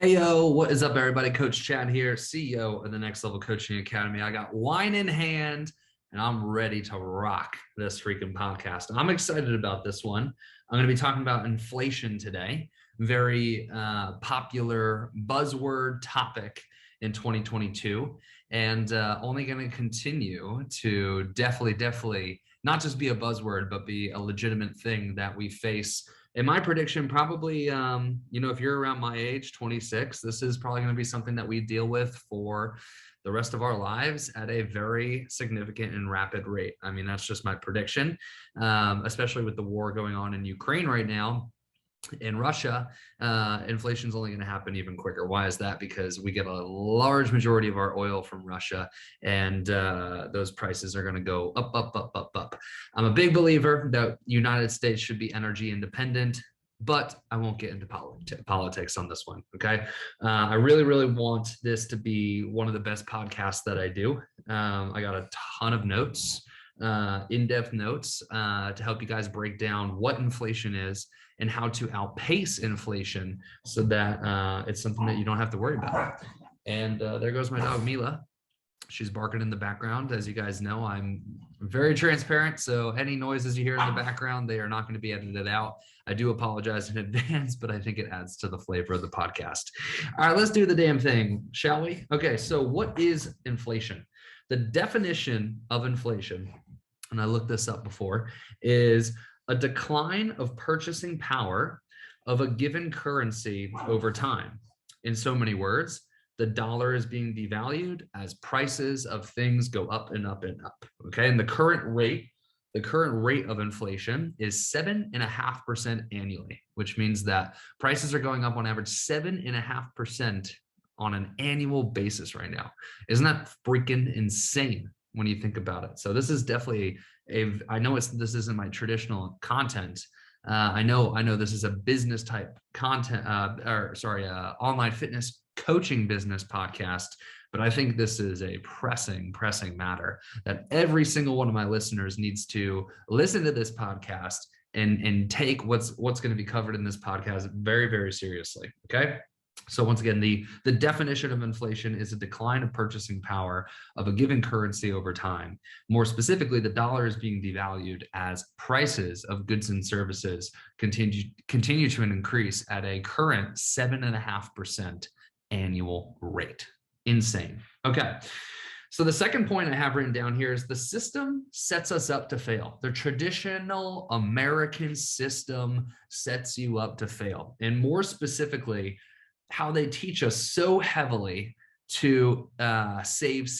Hey yo, what is up, everybody? Coach Chad here, CEO of the Next Level Coaching Academy. I got wine in hand and I'm ready to rock this freaking podcast. I'm excited about this one. I'm going to be talking about inflation today, very popular buzzword topic in 2022, and only going to continue to definitely not just be a buzzword, but be a legitimate thing that we face. In my prediction, probably, if you're around my age, 26, this is probably going to be something that we deal with for the rest of our lives at a very significant and rapid rate. I mean, that's just my prediction, especially with the war going on in Ukraine right now. In Russia, inflation is only going to happen even quicker. Why is that? Because we get a large majority of our oil from Russia, and those prices are going to go up, up, up, up, up. I'm a big believer that United States should be energy independent, but I won't get into politics on this one. Okay. I really, really want this to be one of the best podcasts that I do. I got a ton of notes, in-depth notes to help you guys break down what inflation is and how to outpace inflation so that it's something that you don't have to worry about. And there goes my dog, Mila. She's barking in the background. As you guys know, I'm very transparent. So any noises you hear in the background, they are not going to be edited out. I do apologize in advance, but I think it adds to the flavor of the podcast. All right, let's do the damn thing, shall we? Okay, so what is inflation? The definition of inflation, and I looked this up before, is a decline of purchasing power of a given currency over time. In so many words, the dollar is being devalued as prices of things go up and up and up. Okay. And the current rate of inflation is 7.5% annually, which means that prices are going up on average 7.5% on an annual basis right now. Isn't that freaking insane when you think about it? So this is definitely I know this isn't my traditional content. I know this is a business type content, online fitness coaching business podcast, but I think this is a pressing matter that every single one of my listeners needs to listen to this podcast and take what's going to be covered in this podcast very, very seriously. Okay. So once again, the definition of inflation is a decline of purchasing power of a given currency over time. More specifically, the dollar is being devalued as prices of goods and services continue to increase at a current 7.5% annual rate. Insane. Okay. So the second point I have written down here is the system sets us up to fail. The traditional American system sets you up to fail. And more specifically, how they teach us so heavily to save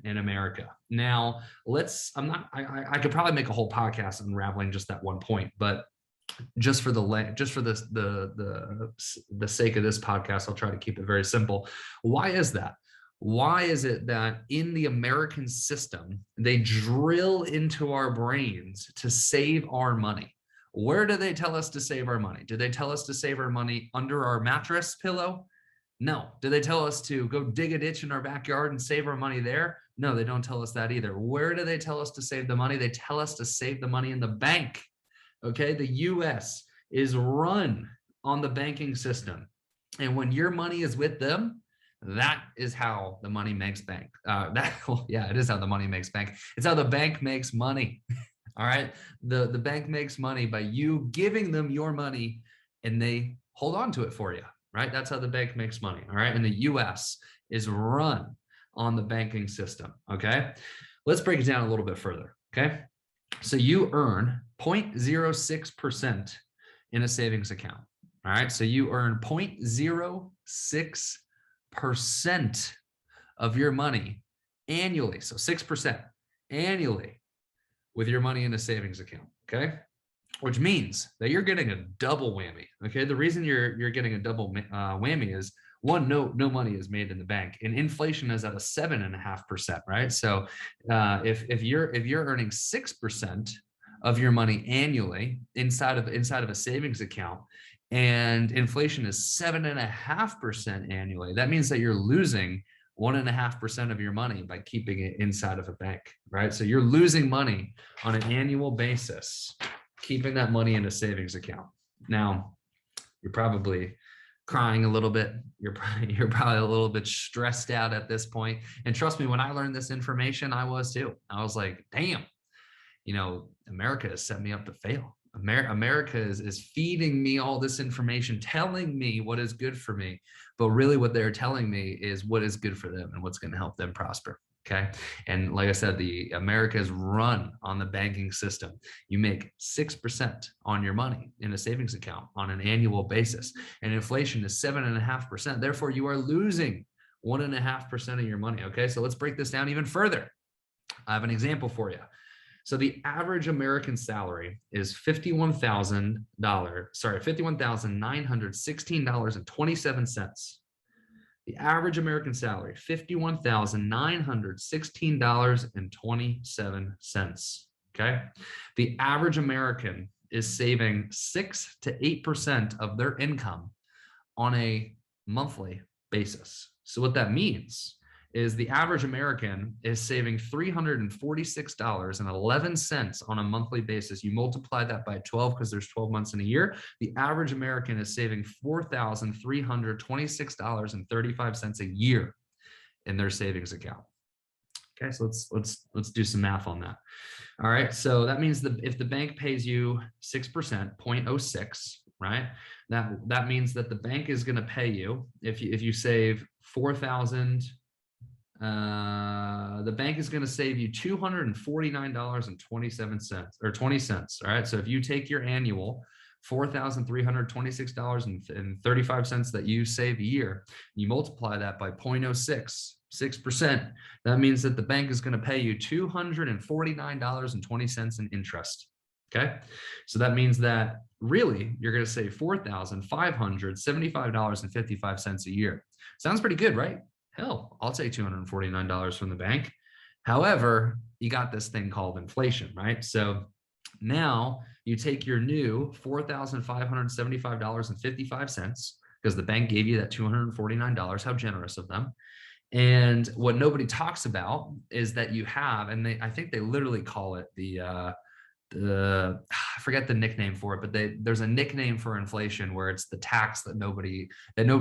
in America. Now, I could probably make a whole podcast unraveling just that one point, but just for the sake of this podcast, I'll try to keep it very simple. Why is that? Why is it that in the American system, they drill into our brains to save our money? Where do they tell us to save our money? Do they tell us to save our money under our mattress pillow? No. Do they tell us to go dig a ditch in our backyard and save our money there? No, they don't tell us that either. Where do they tell us to save the money? They tell us to save the money in the bank. Okay, the US is run on the banking system. And when your money is with them, that is how the money makes bank. It is how the money makes bank. It's how the bank makes money. All right. The bank makes money by you giving them your money and they hold on to it for you. Right. That's how the bank makes money. All right. And the US is run on the banking system. Okay. Let's break it down a little bit further. Okay. So you earn 0.06% in a savings account. All right. So you earn 0.06% of your money annually. So 6% annually with your money in a savings account, okay? Which means that you're getting a double whammy, okay? The reason you're getting a double whammy is one, no money is made in the bank, and inflation is at a 7.5%, right? So if you're earning 6% of your money annually inside of a savings account, and inflation is 7.5% annually, that means that you're losing 1.5% of your money by keeping it inside of a bank, right? So you're losing money on an annual basis, keeping that money in a savings account. Now, you're probably crying a little bit. You're probably a little bit stressed out at this point. And trust me, when I learned this information, I was too. I was like, damn, America has set me up to fail. America is feeding me all this information, telling me what is good for me. But really what they're telling me is what is good for them and what's going to help them prosper. Okay. And like I said, America is run on the banking system. You make 6% on your money in a savings account on an annual basis, and inflation is 7.5%. Therefore, you are losing 1.5% of your money. Okay. So let's break this down even further. I have an example for you. So the average American salary is $51,916.27. The average American salary, $51,916.27. Okay. The average American is saving 6 to 8% of their income on a monthly basis. So what that means is the average American is saving $346.11 on a monthly basis. You multiply that by 12 because there's 12 months in a year. The average American is saving $4,326.35 a year in their savings account. Okay, so let's do some math on that. All right, so that means that if the bank pays you 6%, 0.06, right? That means that the bank is going to pay you if you save 4,000. The bank is going to save you $249.27 or 20 cents. All right. So if you take your annual $4,326.35 that you save a year, you multiply that by 0.06, 6%, that means that the bank is going to pay you $249.20 in interest. Okay. So that means that really you're going to save $4,575.55 a year. Sounds pretty good, right? Hell, I'll take $249 from the bank. However, you got this thing called inflation, right? So now you take your new $4,575.55 because the bank gave you that $249. How generous of them. And what nobody talks about is that you have, and I think they literally call it I forget the nickname for it, but there's a nickname for inflation where it's the tax that nobody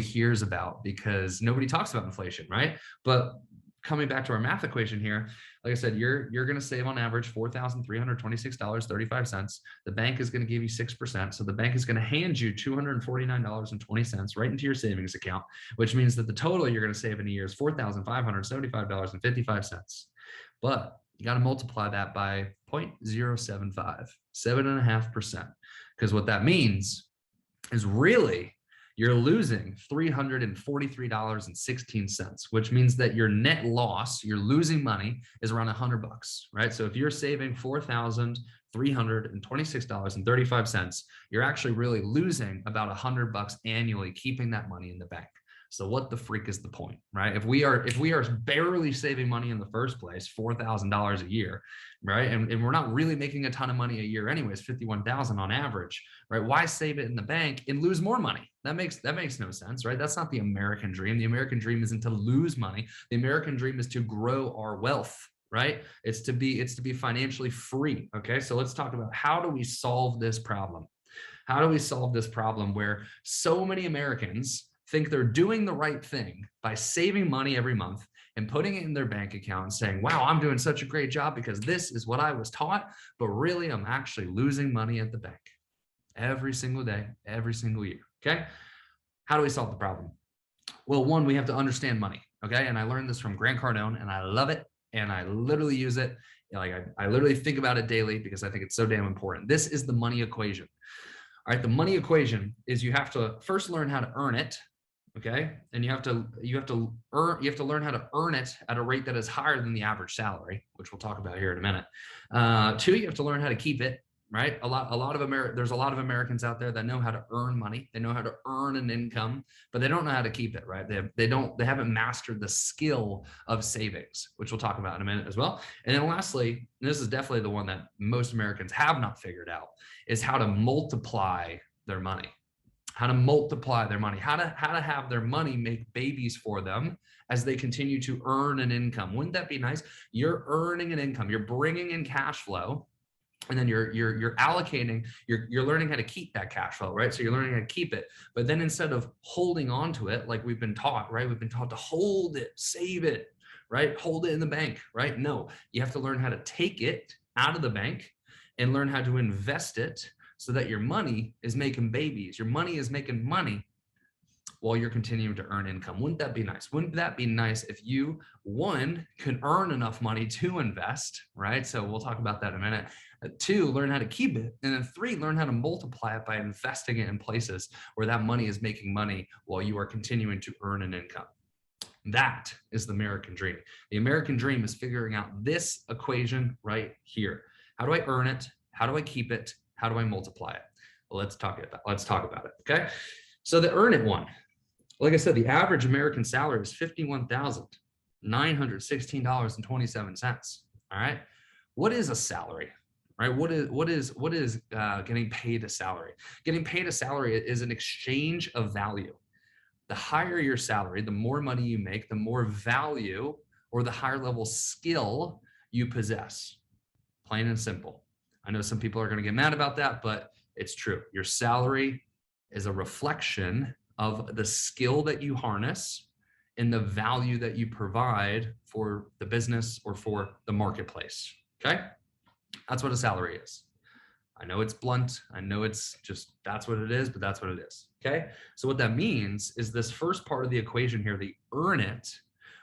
hears about because nobody talks about inflation, right? But coming back to our math equation here, like I said, you're going to save on average $4,326.35. The bank is going to give you 6%. So the bank is going to hand you $249.20 right into your savings account, which means that the total you're going to save in a year is $4,575.55. But you got to multiply that by 0.075, 7.5%. Because what that means is really you're losing $343.16, which means that your net loss, you're losing money, is around $100, right? So if you're saving $4,326.35, you're actually really losing about $100 annually keeping that money in the bank. So what the freak is the point, right? If we are barely saving money in the first place, $4,000 a year, right? And we're not really making a ton of money a year anyways, 51,000 on average, right? Why save it in the bank and lose more money? That makes no sense, right? That's not the American dream. The American dream isn't to lose money. The American dream is to grow our wealth, right? It's to be financially free. Okay. So let's talk about how do we solve this problem? How do we solve this problem where so many Americans think they're doing the right thing by saving money every month and putting it in their bank account and saying, wow, I'm doing such a great job because this is what I was taught, but really I'm actually losing money at the bank every single day, every single year, okay? How do we solve the problem? Well, one, we have to understand money, okay? And I learned this from Grant Cardone and I love it and I literally use it. Like I literally think about it daily because I think it's so damn important. This is the money equation. All right, the money equation is you have to first learn how to earn it. Okay. And you have to learn how to earn it at a rate that is higher than the average salary, which we'll talk about here in a minute. Two, you have to learn how to keep it, right? There's a lot of Americans out there that know how to earn money. They know how to earn an income, but they don't know how to keep it, right? They haven't mastered the skill of savings, which we'll talk about in a minute as well. And then lastly, and this is definitely the one that most Americans have not figured out, is how to multiply their money. How to multiply their money, how to have their money make babies for them as they continue to earn an income. Wouldn't that be nice? You're earning an income. You're bringing in cash flow. And then you're allocating, you're learning how to keep that cash flow, right? So you're learning how to keep it. But then instead of holding on to it, like we've been taught, right? We've been taught to hold it, save it, right? Hold it in the bank, right? No, you have to learn how to take it out of the bank and learn how to invest it so that your money is making babies. Your money is making money while you're continuing to earn income. Wouldn't that be nice? Wouldn't that be nice if you, one, could earn enough money to invest, right? So we'll talk about that in a minute. Two, learn how to keep it. And then three, learn how to multiply it by investing it in places where that money is making money while you are continuing to earn an income. That is the American dream. The American dream is figuring out this equation right here. How do I earn it? How do I keep it? How do I multiply it? Well, let's talk about it. Okay. So the earn it one, like I said, the average American salary is $51,916.27. All right. What is a salary? Right? What is getting paid a salary? Getting paid a salary is an exchange of value. The higher your salary, the more money you make, the more value or the higher level skill you possess. Plain and simple. I know some people are going to get mad about that, but it's true. Your salary is a reflection of the skill that you harness and the value that you provide for the business or for the marketplace. Okay? That's what a salary is. I know it's blunt. I know it's just, that's what it is, but that's what it is. Okay. So what that means is this first part of the equation here, the earn it,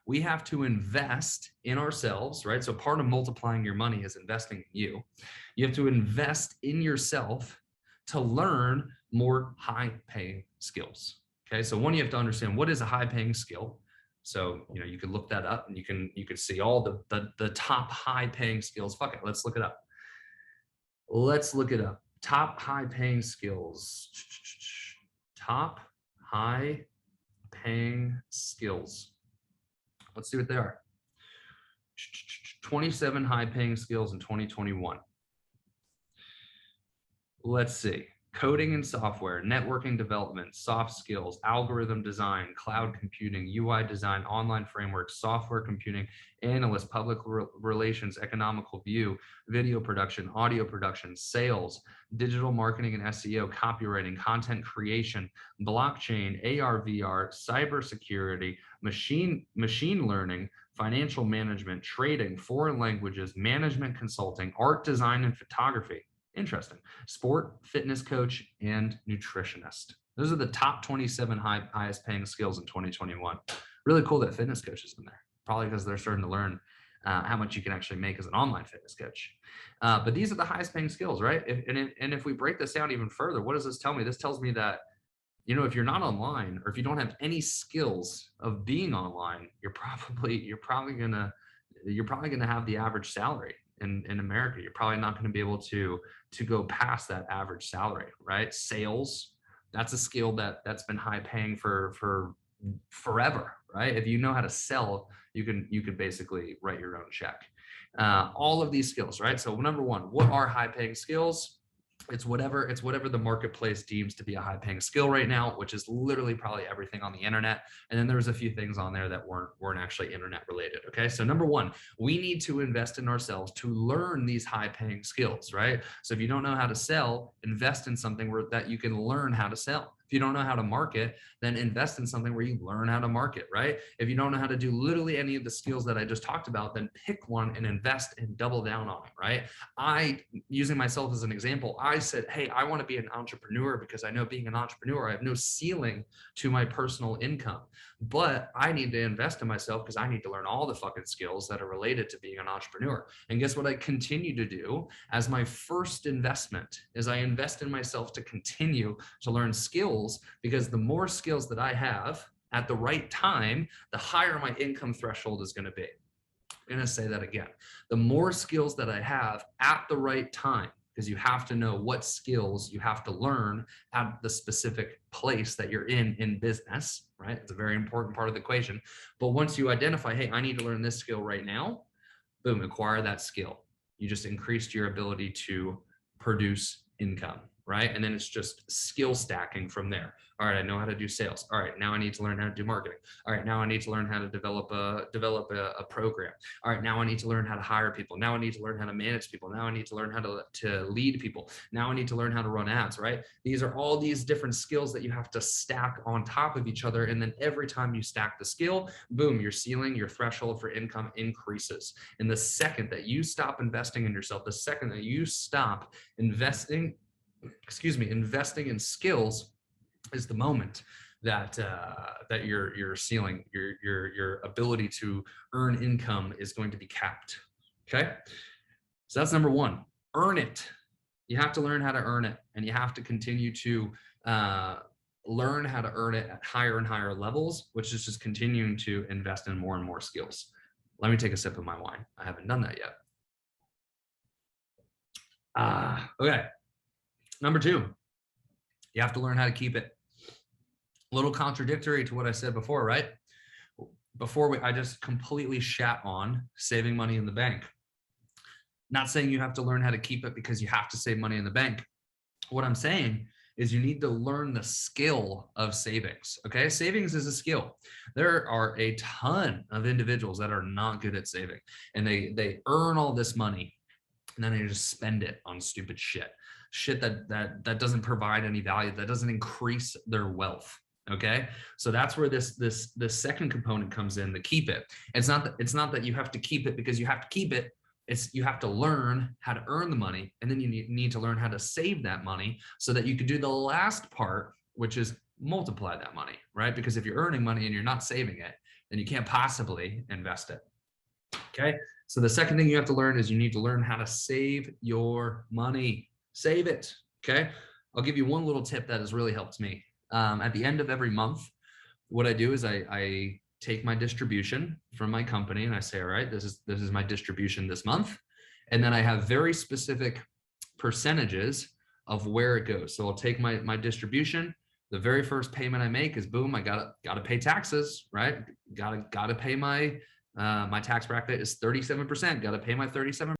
we have to invest in ourselves, right? So part of multiplying your money is investing in you. You have to invest in yourself to learn more high paying skills. Okay. So one, you have to understand what is a high paying skill. So, you know, you can look that up and you can see all the top high paying skills. Fuck it. Let's look it up. Let's look it up. Top high paying skills. Top high paying skills. Let's see what they are. 27 high paying skills in 2021. Let's see. Coding and software, networking development, soft skills, algorithm design, cloud computing, UI design, online frameworks, software computing, analyst, public relations, economical view, video production, audio production, sales, digital marketing and SEO, copywriting, content creation, blockchain, AR, VR, cybersecurity, machine learning, financial management, trading, foreign languages, management consulting, art design and photography. Interesting. Sport, fitness coach, and nutritionist. Those are the top 27 highest paying skills in 2021. Really cool that fitness coach is in there. Probably because they're starting to learn how much you can actually make as an online fitness coach. But these are the highest paying skills, right? And if we break this down even further, what does this tell me? This tells me that, you know, if you're not online or if you don't have any skills of being online, you're probably gonna have the average salary. In America, you're probably not going to be able to go past that average salary, right? Sales, that's a skill that's been high paying for forever, right? If you know how to sell, you can basically write your own check. All of these skills, right? So number one, what are high paying skills? It's whatever the marketplace deems to be a high paying skill right now, which is literally probably everything on the internet. And then there's a few things on there that weren't actually internet related. Okay. So number one, we need to invest in ourselves to learn these high paying skills, right? So if you don't know how to sell, invest in something that you can learn how to sell. If you don't know how to market, then invest in something where you learn how to market, right? If you don't know how to do literally any of the skills that I just talked about, then pick one and invest and double down on it, right? Using myself as an example, I said, hey, I want to be an entrepreneur because I know being an entrepreneur, I have no ceiling to my personal income, but I need to invest in myself because I need to learn all the fucking skills that are related to being an entrepreneur. And guess what I continue to do as my first investment is I invest in myself to continue to learn skills, because the more skills that I have at the right time, the higher my income threshold is going to be. I'm going to say that again. The more skills that I have at the right time, because you have to know what skills you have to learn at the specific place that you're in business, right? It's a very important part of the equation. But once you identify, hey, I need to learn this skill right now, boom, acquire that skill. You just increased your ability to produce income. right? And then it's just skill stacking from there. All right, I know how to do sales. All right, now I need to learn how to do marketing. All right, now I need to learn how to develop a program. All right, now I need to learn how to hire people. Now I need to learn how to manage people. Now I need to learn how to lead people. Now I need to learn how to run ads, right? These are all these different skills that you have to stack on top of each other. And then every time you stack the skill, boom, your ceiling, your threshold for income increases. And the second that you stop investing in yourself, the second that you stop investing in skills, is the moment that your ceiling, your ability to earn income is going to be capped. Okay, so that's number one. Earn it. You have to learn how to earn it, and you have to continue to learn how to earn it at higher and higher levels, which is just continuing to invest in more and more skills. Let me take a sip of my wine. I haven't done that yet. Okay. Number two, you have to learn how to keep it. A little contradictory to what I said before, right? I just completely shat on saving money in the bank. Not saying you have to learn how to keep it because you have to save money in the bank. What I'm saying is you need to learn the skill of savings. Okay, savings is a skill. There are a ton of individuals that are not good at saving, and they earn all this money and then they just spend it on stupid shit that doesn't provide any value, that doesn't increase their wealth. Okay, so that's where this second component comes in, the keep it. It's not that you have to keep it because you have to keep it. It's you have to learn how to earn the money, and then you need to learn how to save that money so that you can do the last part, which is multiply that money, right? Because if you're earning money and you're not saving it, then you can't possibly invest it. Okay, so the second thing you have to learn is you need to learn how to save your money. Save it. Okay, I'll give you one little tip that has really helped me. At the end of every month, what I do is I take my distribution from my company and I say, all right, this is my distribution this month. And then I have very specific percentages of where it goes. So I'll take my distribution. The very first payment I make is boom, I gotta pay taxes, right? Gotta pay my tax bracket is 37%. Gotta pay my 37%.